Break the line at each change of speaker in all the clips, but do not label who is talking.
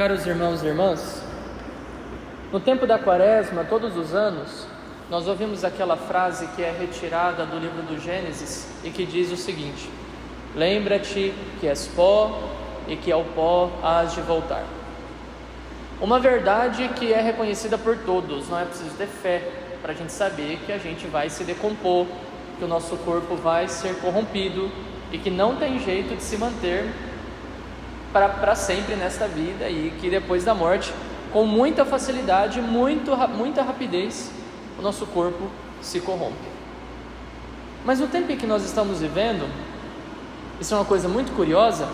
Caros irmãos e irmãs, no tempo da Quaresma, todos os anos, nós ouvimos aquela frase que é retirada do livro do Gênesis e que diz o seguinte: lembra-te que és pó e que ao pó hás de voltar. Uma verdade que é reconhecida por todos, não é preciso ter fé para a gente saber que a gente vai se decompor, que o nosso corpo vai ser corrompido e que não tem jeito de se manter para sempre nesta vida, e que depois da morte, com muita facilidade, muita rapidez, o nosso corpo se corrompe. Mas no tempo em que nós estamos vivendo, isso é uma coisa muito curiosa.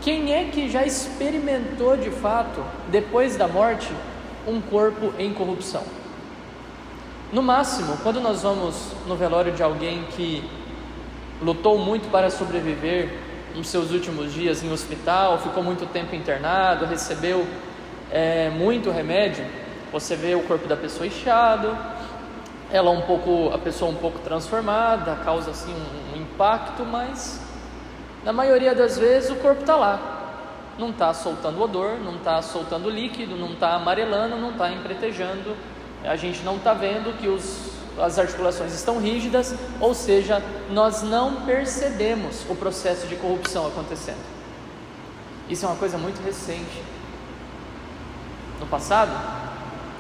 Quem é que já experimentou de fato, depois da morte, um corpo em corrupção? No máximo, quando nós vamos no velório de alguém que lutou muito para sobreviver nos seus últimos dias em hospital, ficou muito tempo internado, recebeu muito remédio, você vê o corpo da pessoa inchado, a pessoa um pouco transformada, causa assim um impacto, mas na maioria das vezes o corpo está lá, não está soltando odor, não está soltando líquido, não está amarelando, não está empretejando, a gente não está vendo que as articulações estão rígidas, ou seja, nós não percebemos o processo de corrupção acontecendo. Isso é uma coisa muito recente. No passado,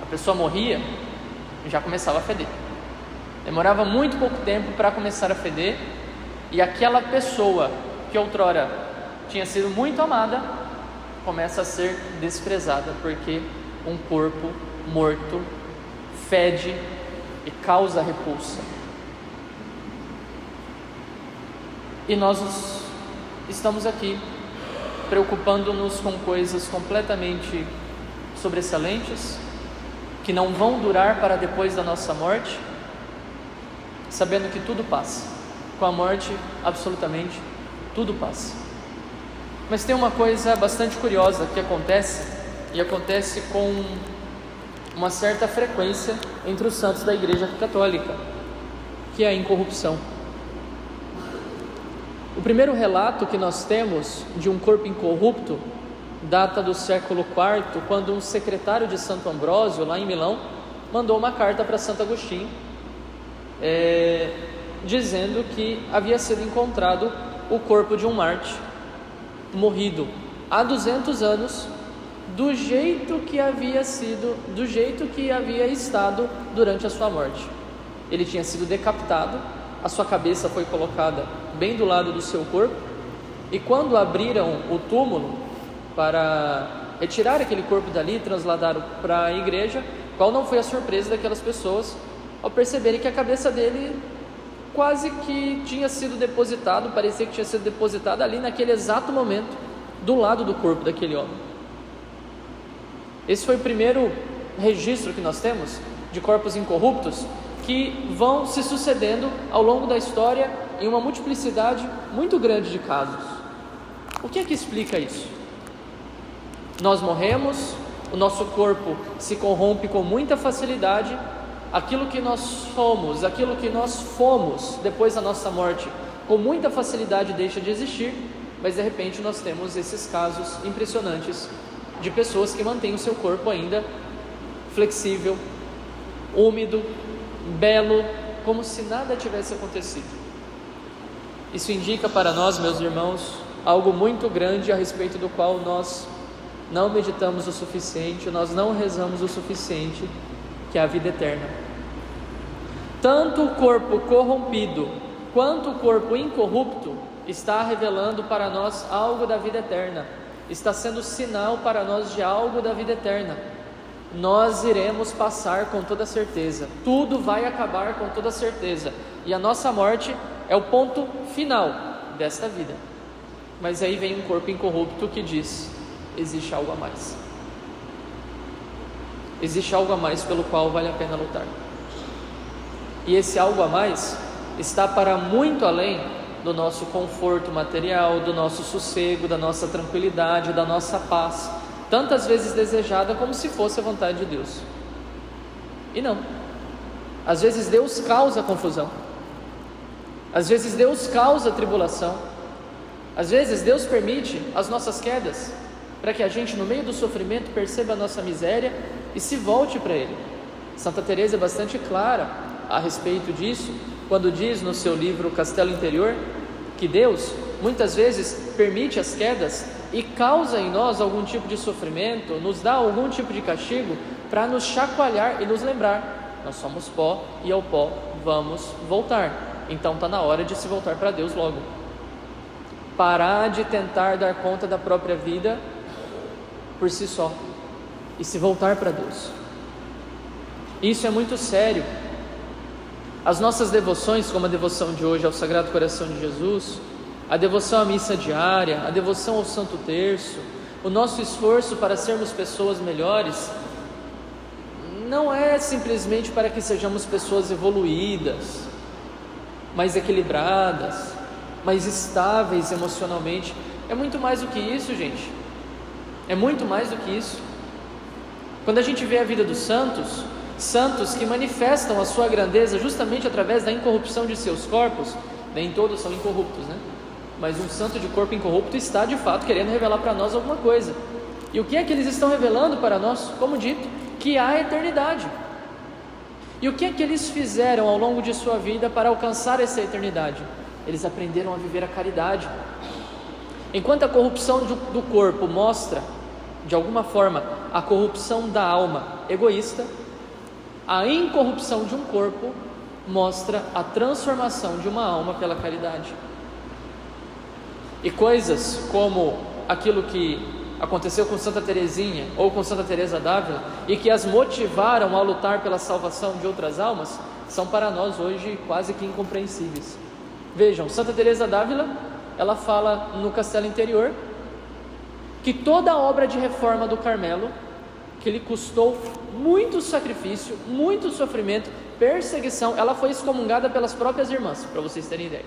a pessoa morria e já começava a feder. Demorava muito pouco tempo para começar a feder, e aquela pessoa que outrora tinha sido muito amada começa a ser desprezada, porque um corpo morto fede e causa repulsa. E nós estamos aqui preocupando-nos com coisas completamente sobressalentes, que não vão durar para depois da nossa morte, sabendo que tudo passa. Com a morte, absolutamente tudo passa. Mas tem uma coisa bastante curiosa que acontece, e acontece com uma certa frequência entre os santos da Igreja Católica, que é a incorrupção. O primeiro relato que nós temos de um corpo incorrupto data do século IV, quando um secretário de Santo Ambrósio, lá em Milão, mandou uma carta para Santo Agostinho, dizendo que havia sido encontrado o corpo de um Marte morrido há 200 anos, do jeito que havia estado durante a sua morte. Ele tinha sido decapitado, a sua cabeça foi colocada bem do lado do seu corpo, e quando abriram o túmulo para retirar aquele corpo dali e trasladaram para a igreja, qual não foi a surpresa daquelas pessoas ao perceberem que a cabeça dele quase que tinha sido depositado, parecia que tinha sido depositada ali naquele exato momento, do lado do corpo daquele homem. Esse foi o primeiro registro que nós temos de corpos incorruptos, que vão se sucedendo ao longo da história em uma multiplicidade muito grande de casos. O que é que explica isso? Nós morremos, o nosso corpo se corrompe com muita facilidade, aquilo que nós fomos depois da nossa morte, com muita facilidade deixa de existir, mas de repente nós temos esses casos impressionantes de pessoas que mantêm o seu corpo ainda flexível, úmido, belo, como se nada tivesse acontecido. Isso indica para nós, meus irmãos, algo muito grande a respeito do qual nós não meditamos o suficiente, nós não rezamos o suficiente, que é a vida eterna. Tanto o corpo corrompido quanto o corpo incorrupto está revelando para nós algo da vida eterna, está sendo sinal para nós de algo da vida eterna. Nós iremos passar com toda certeza, tudo vai acabar com toda certeza, e a nossa morte é o ponto final desta vida. Mas aí vem um corpo incorrupto que diz: existe algo a mais. Existe algo a mais pelo qual vale a pena lutar. E esse algo a mais está para muito além do nosso conforto material, do nosso sossego, da nossa tranquilidade, da nossa paz, tantas vezes desejada como se fosse a vontade de Deus. E não. Às vezes Deus causa confusão. Às vezes Deus causa tribulação. Às vezes Deus permite as nossas quedas. para que a gente, no meio do sofrimento, perceba a nossa miséria e se volte para Ele. Santa Teresa é bastante clara a respeito disso, quando diz no seu livro Castelo Interior, que Deus, muitas vezes, permite as quedas e causa em nós algum tipo de sofrimento, nos dá algum tipo de castigo, para nos chacoalhar e nos lembrar: nós somos pó e ao pó vamos voltar. Então está na hora de se voltar para Deus logo. Parar de tentar dar conta da própria vida por si só e se voltar para Deus. Isso é muito sério. As nossas devoções, como a devoção de hoje ao Sagrado Coração de Jesus, a devoção à missa diária, a devoção ao Santo Terço, o nosso esforço para sermos pessoas melhores, não é simplesmente para que sejamos pessoas evoluídas, mais equilibradas, mais estáveis emocionalmente. É muito mais do que isso, gente. É muito mais do que isso. Quando a gente vê a vida dos santos que manifestam a sua grandeza justamente através da incorrupção de seus corpos, nem todos são incorruptos, né? Mas um santo de corpo incorrupto está de fato querendo revelar para nós alguma coisa. E o que é que eles estão revelando para nós? Como dito, que há eternidade. E o que é que eles fizeram ao longo de sua vida para alcançar essa eternidade? Eles aprenderam a viver a caridade. Enquanto a corrupção do corpo mostra, de alguma forma, a corrupção da alma egoísta, a incorrupção de um corpo mostra a transformação de uma alma pela caridade. E coisas como aquilo que aconteceu com Santa Teresinha ou com Santa Teresa d'Ávila e que as motivaram a lutar pela salvação de outras almas, são para nós hoje quase que incompreensíveis. Vejam, Santa Teresa d'Ávila, ela fala no Castelo Interior que toda a obra de reforma do Carmelo, que lhe custou muito sacrifício, muito sofrimento, perseguição, ela foi excomungada pelas próprias irmãs, para vocês terem ideia.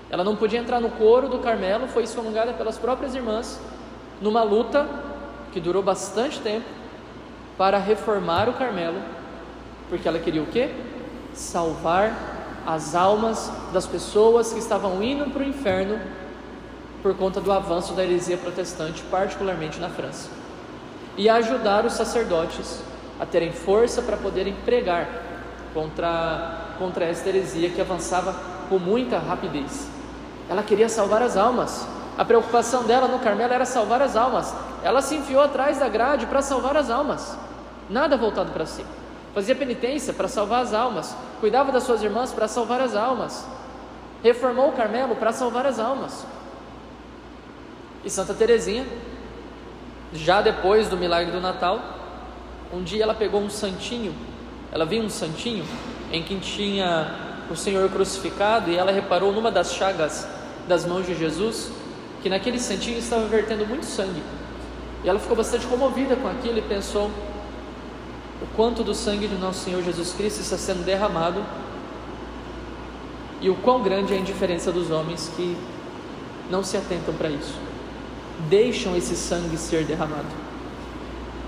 Ela não podia entrar no coro do Carmelo, foi excomungada pelas próprias irmãs, numa luta que durou bastante tempo, para reformar o Carmelo, porque ela queria o quê? Salvar as almas das pessoas que estavam indo para o inferno por conta do avanço da heresia protestante, particularmente na França, e ajudar os sacerdotes a terem força para poderem pregar contra esta heresia que avançava com muita rapidez. Ela queria salvar as almas. A preocupação dela no Carmelo era salvar as almas. Ela se enfiou atrás da grade para salvar as almas, nada voltado para si. Fazia penitência para salvar as almas, cuidava das suas irmãs para salvar as almas, reformou o Carmelo para salvar as almas. E Santa Teresinha, já depois do milagre do Natal, um dia ela pegou um santinho, ela viu um santinho em que tinha o Senhor crucificado, e ela reparou numa das chagas das mãos de Jesus, que naquele santinho estava vertendo muito sangue. E ela ficou bastante comovida com aquilo e pensou o quanto do sangue de nosso Senhor Jesus Cristo está sendo derramado e o quão grande é a indiferença dos homens que não se atentam para isso, deixam esse sangue ser derramado.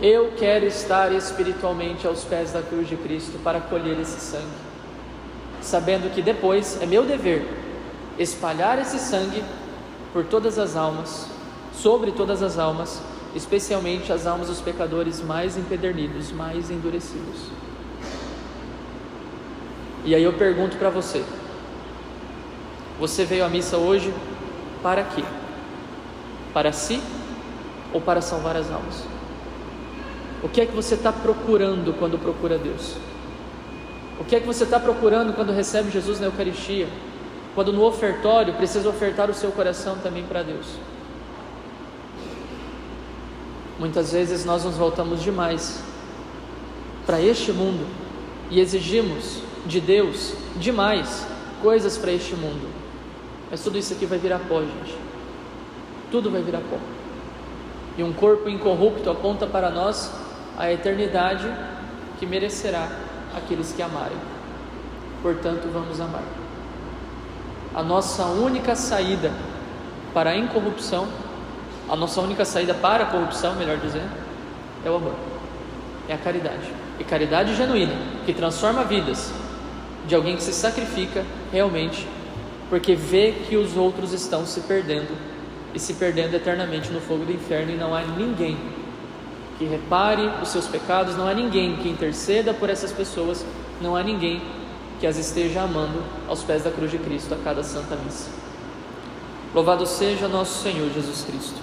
Eu quero estar espiritualmente aos pés da cruz de Cristo para colher esse sangue, sabendo que depois é meu dever espalhar esse sangue por todas as almas, sobre todas as almas, especialmente as almas dos pecadores mais empedernidos, mais endurecidos. E aí eu pergunto para você: você veio à missa hoje para quê? Para si ou para salvar as almas? O que é que você está procurando quando procura Deus? O que é que você está procurando quando recebe Jesus na Eucaristia? Quando no ofertório precisa ofertar o seu coração também para Deus? Muitas vezes nós nos voltamos demais para este mundo e exigimos de Deus demais coisas para este mundo, mas tudo isso aqui vai virar pó, gente. Tudo vai virar pó. E um corpo incorrupto aponta para nós a eternidade que merecerá aqueles que amarem. Portanto, vamos amar. A nossa única saída para a incorrupção, a nossa única saída para a corrupção, melhor dizendo, é o amor, é a caridade. E caridade genuína, que transforma vidas, de alguém que se sacrifica realmente, porque vê que os outros estão se perdendo e se perdendo eternamente no fogo do inferno, e não há ninguém que repare os seus pecados, não há ninguém que interceda por essas pessoas, não há ninguém que as esteja amando aos pés da cruz de Cristo a cada Santa Missa. Louvado seja nosso Senhor Jesus Cristo.